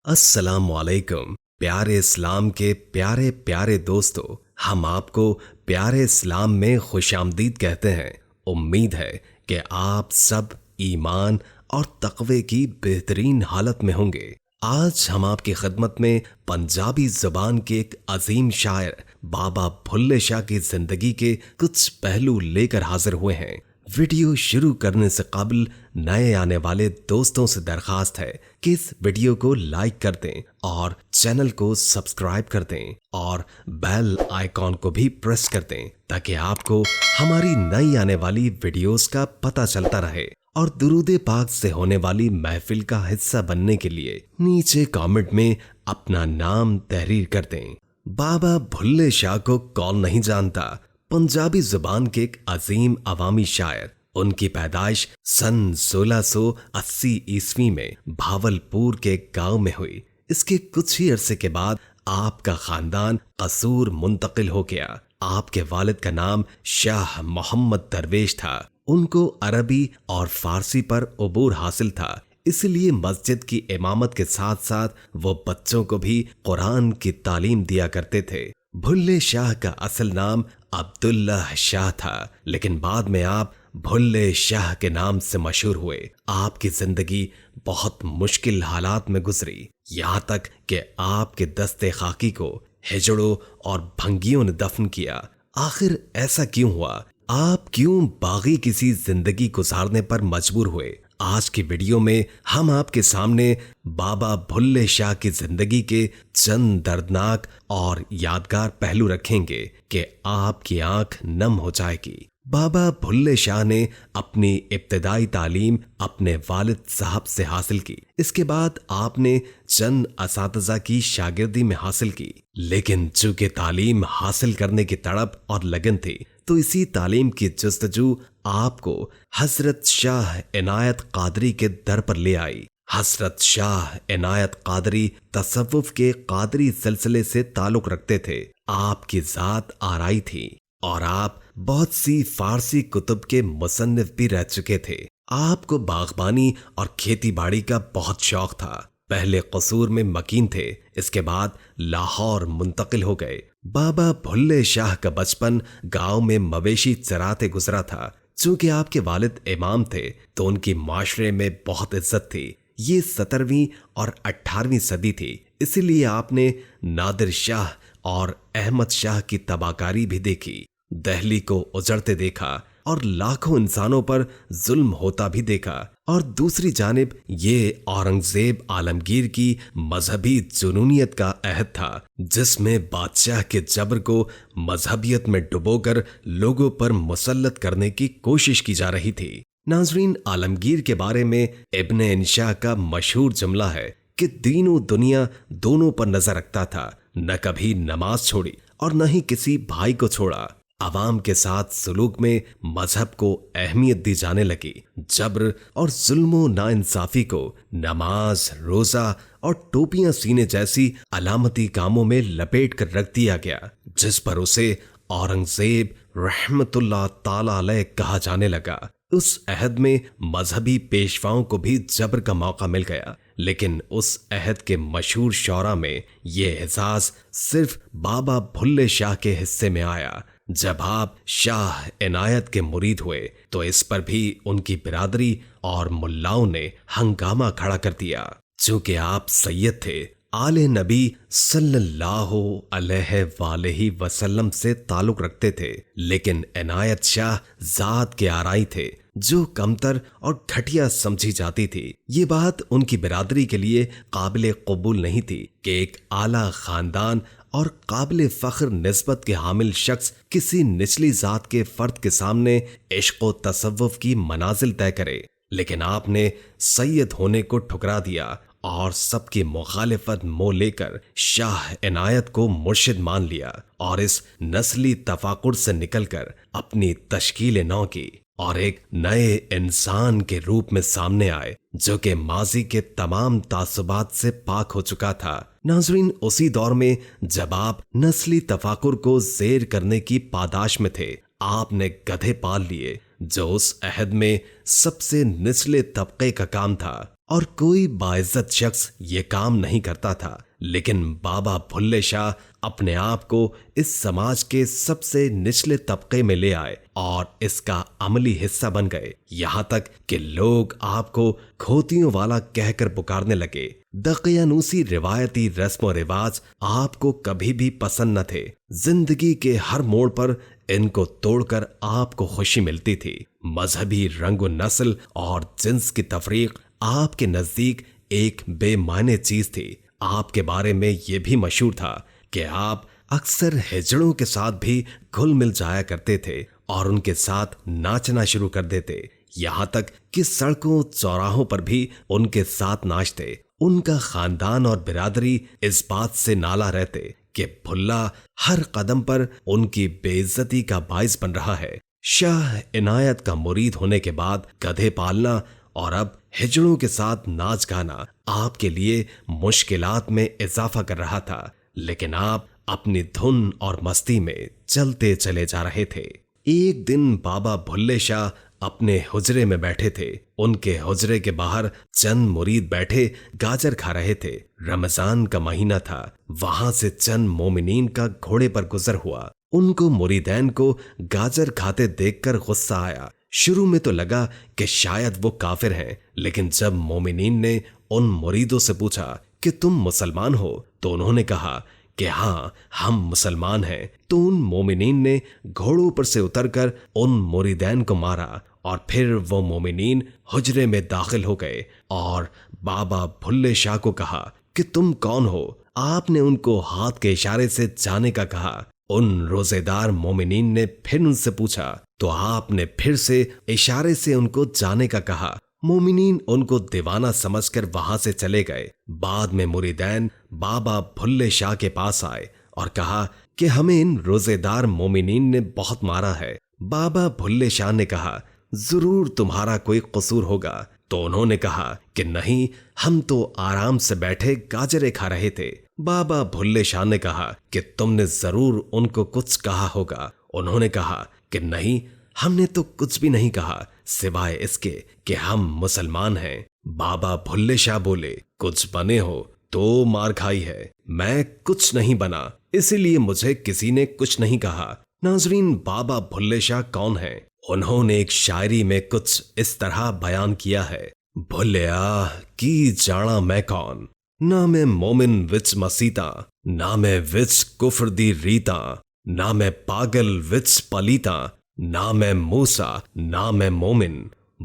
अस्सलामुअलैकुम प्यारे इस्लाम के प्यारे प्यारे दोस्तों, हम आपको प्यारे इस्लाम में खुशामदीद कहते हैं। उम्मीद है कि आप सब ईमान और तक़वे की बेहतरीन हालत में होंगे। आज हम आपकी खिदमत में पंजाबी ज़ुबान के एक अजीम शायर बाबा भुल्ले शाह की ज़िंदगी के कुछ पहलू लेकर हाजिर हुए हैं। वीडियो शुरू करने से कबल नए आने वाले दोस्तों से दरखास्त है कि इस वीडियो को लाइक कर दें और चैनल को सब्सक्राइब कर दें और बेल आइकॉन को भी प्रेस कर दें ताकि आपको हमारी नई आने वाली वीडियोस का पता चलता रहे। और दुरूद पाक से होने वाली महफिल का हिस्सा बनने के लिए नीचे कमेंट में अपना नाम तहरीर कर दें। बाबा भुल्ले शाह को कौन नहीं जानता, पंजाबी जुबान के एक अजीम अवामी शायर। उनकी पैदाइश सन 1680 ईस्वी में भावलपुर के गांव में हुई। इसके कुछ ही अरसे के बाद आपका खानदान कसूर मुंतकिल हो गया। आपके वालिद का नाम शाह मोहम्मद दरवेश था। उनको अरबी और फारसी पर अबूर हासिल था, इसलिए मस्जिद की इमामत के साथ साथ वो बच्चों को भी कुरान की तालीम दिया करते थे। भुल्ले शाह का असल नाम अब्दुल्ला शाह था, लेकिन बाद में आप भुल्ले शाह के नाम से मशहूर हुए। आपकी जिंदगी बहुत मुश्किल हालात में गुजरी, यहाँ तक कि आपके दस्ते खाकी को हिजड़ों और भंगियों ने दफन किया। आखिर ऐसा क्यों हुआ? आप क्यों बागी किसी जिंदगी गुजारने पर मजबूर हुए? आज की वीडियो में हम आपके सामने बाबा भुल्ले शाह की जिंदगी के चंद दर्दनाक और यादगार पहलू रखेंगे कि आपकी आंख नम हो जाएगी। बाबा भुल्ले शाह ने अपनी इब्तदाई तालीम अपने वालिद साहब से हासिल की। इसके बाद आपने चंद असातिज़ा की शागिर्दी में हासिल की, लेकिन चूंकि तालीम हासिल करने की तड़प और लगन थी, तो इसी तालीम की जस्तजू आपको हजरत शाह इनायत कादरी के दर पर ले आई। हजरत शाह इनायत कादरी तसव्वुफ के कादरी सिलसिले से ताल्लुक रखते थे। आपकी जात आराई थी और आप बहुत सी फारसी कुतुब के मुसन्निफ भी रह चुके थे। आपको बागबानी और खेती बाड़ी का बहुत शौक था। पहले कसूर में मकीन थे, इसके बाद लाहौर मुंतकिल हो गए। बाबा भुल्ले शाह का बचपन गांव में मवेशी चराते गुजरा था। चूंकि आपके वालिद इमाम थे तो उनकी माशरे में बहुत इज्जत थी। ये 17वीं और 18वीं सदी थी, इसीलिए आपने नादिर शाह और अहमद शाह की तबाहकारी भी देखी। दहली को उजड़ते देखा और लाखों इंसानों पर जुल्म होता भी देखा। और दूसरी जानिब ये औरंगजेब आलमगीर की मजहबी जुनूनियत का अहद था, जिसमें बादशाह के जबर को मजहबियत में डुबोकर लोगों पर मुसल्लत करने की कोशिश की जा रही थी। नाजरीन, आलमगीर के बारे में इब्ने इंशा का मशहूर जुमला है कि दीनों दुनिया दोनों पर नजर रखता था, न कभी नमाज छोड़ी और न ही किसी भाई को छोड़ा। अवाम के साथ सलूक में मजहब को अहमियत दी जाने लगी। जबर और जुल्मो नाइंसाफी को नमाज, रोजा और टोपियां सीने जैसी अलामती कामों में लपेट कर रख दिया गया, जिस पर उसे औरंगजेब रहमतुल्लाह ताला अलैह कहा जाने लगा। उस अहद में मजहबी पेशवाओं को भी जबर का मौका मिल गया, लेकिन उस अहद के मशहूर शौरा में ये एहसास सिर्फ बाबा भुल्ले शाह के हिस्से में आया। जब आप शाह इनायत के मुरीद हुए तो इस पर भी उनकी बिरादरी और मुल्लाओं ने हंगामा खड़ा कर दिया। चूंकि आप सैयद थे, आले नबी सल्लल्लाहु अलैहि वसल्लम से ताल्लुक रखते थे, लेकिन इनायत शाह जात के आराई थे जो कमतर और घटिया समझी जाती थी। ये बात उनकी बिरादरी के लिए काबिल कबूल नहीं थी कि एक आला खानदान और काबिल फख्र निस्बत के हामिल शख्स किसी निचली जात के फर्द के सामने इश्क व तसव्वुफ की मनाजिल तय करे। लेकिन आपने सैयद होने को ठुकरा दिया और सबकी मुखालिफत मोह लेकर शाह इनायत को मुर्शिद मान लिया और इस नस्ली तफाकुर से निकलकर अपनी तश्कील नौ की और एक नए इंसान के रूप में सामने आए, जो कि माजी के तमाम तासुबात से पाक हो चुका था। नाजरीन, उसी दौर में जब आप नस्ली तफाकुर को जेर करने की पादाश में थे, आपने गधे पाल लिए, जो उस अहद में सबसे निचले तबके का काम था। और कोई बाइज्जत शख्स ये काम नहीं करता था। लेकिन बाबा भुल्ले शाह अपने आप को इस समाज के सबसे निचले तबके में ले आए और इसका अमली हिस्सा बन गए। यहां तक कि लोग आपको खोतियों वाला कहकर पुकारने लगे। दकियानूसी रिवायती रस्म और रिवाज आपको कभी भी पसंद न थे। जिंदगी के हर मोड़ पर इनको तोड़कर आपको खुशी मिलती थी। मजहबी रंग नस्ल और जिन्स की तफरीक आपके नजदीक एक बेमायने चीज थी। आपके बारे में यह भी मशहूर था कि आप अक्सर हिजड़ों के साथ भी घुल मिल जाया करते थे और उनके साथ नाचना शुरू कर देते। यहां तक कि सड़कों चौराहों पर भी उनके साथ नाचते। उनका खानदान और बिरादरी इस बात से नाला रहते कि भुल्ला हर कदम पर उनकी बेइज्जती का बाइस बन रहा है। शाह इनायत का मुरीद होने के बाद गधे पालना और अब हिजड़ों के साथ नाच गाना आपके लिए मुश्किलात में इजाफा कर रहा था। लेकिन आप अपनी धुन और मस्ती में चलते चले जा रहे थे। एक दिन बाबा भुल्ले शाह अपने हुजरे में बैठे थे। उनके हुजरे के बाहर चंद मुरीद बैठे गाजर खा रहे थे। रमजान का महीना था। वहां से चंद मोमिनीन का घोड़े पर गुजर हुआ। उनको मुरीदैन को गाजर खाते देखकर गुस्सा आया। शुरू में तो लगा कि शायद वो काफिर हैं, लेकिन जब मोमिनीन ने उन मुरीदों से पूछा कि तुम मुसलमान हो, तो उन्होंने कहा कि हाँ, हम मुसलमान हैं। तो उन मोमिनीन ने घोड़ों पर से उतरकर उन मुरीदैन को मारा और फिर वो मोमिनीन हुजरे में दाखिल हो गए और बाबा भुल्ले शाह को कहा कि तुम कौन हो। आपने उनको हाथ के इशारे से जाने का कहा। उन रोजेदार मोमिनीन ने फिर उनसे पूछा तो आपने फिर से इशारे से उनको जाने का कहा। मोमिनीन उनको दीवाना समझकर वहां से चले गए। बाद में मुरीदैन बाबा भुल्ले शाह के पास आए और कहा कि हमें इन रोजेदार मोमिनीन ने बहुत मारा है। बाबा भुल्ले शाह ने कहा जरूर तुम्हारा कोई कसूर होगा। तो उन्होंने कहा कि नहीं, हम तो आराम से बैठे गाजरे खा रहे थे। बाबा भुल्ले शाह ने कहा कि तुमने जरूर उनको कुछ कहा होगा। उन्होंने कहा कि नहीं, हमने तो कुछ भी नहीं कहा सिवाय इसके कि हम मुसलमान हैं। बाबा भुल्ले शाह बोले कुछ बने हो तो मार खाई है, मैं कुछ नहीं बना, इसीलिए मुझे किसी ने कुछ नहीं कहा। नाजरीन, बाबा भुल्ले शाह कौन है? उन्होंने एक शायरी में कुछ इस तरह बयान किया है। भुल्लिया की जाना मैं कौन, ना मैं मोमिन विच मसीता, ना मैं विच कुफर दी रीता, ना मैं पागल विच पलीता, ना मैं मूसा ना मैं मोमिन।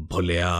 भुल्लिया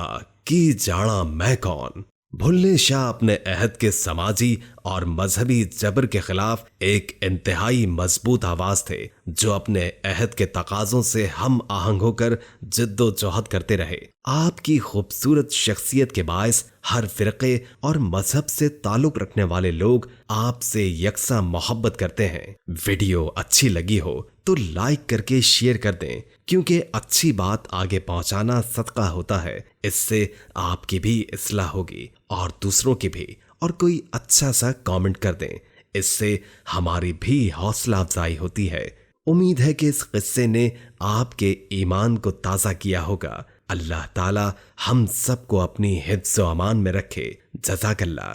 की जाना मैं कौन। भुल्ले शाह अपने अहद के समाजी और मजहबी जबर के खिलाफ एक इंतहाई मजबूत आवाज थे, जो अपने अहद के तकाजों से हम आहंग होकर जिद्दोजहद करते रहे। आपकी खूबसूरत शख्सियत के बायस हर फिरके और मजहब से ताल्लुक रखने वाले लोग आपसे यकसा मोहब्बत करते हैं। वीडियो अच्छी लगी हो तो लाइक करके शेयर कर दें, क्योंकि अच्छी बात आगे पहुंचाना सदका होता है। इससे आपकी भी इस्लाह होगी और दूसरों की भी। और कोई अच्छा सा कमेंट कर दें, इससे हमारी भी हौसला अफजाई होती है। उम्मीद है कि इस किस्से ने आपके ईमान को ताज़ा किया होगा। अल्लाह ताला हम सबको अपनी हिफ्ज़ व अमान में रखे। जज़ाकल्लाह।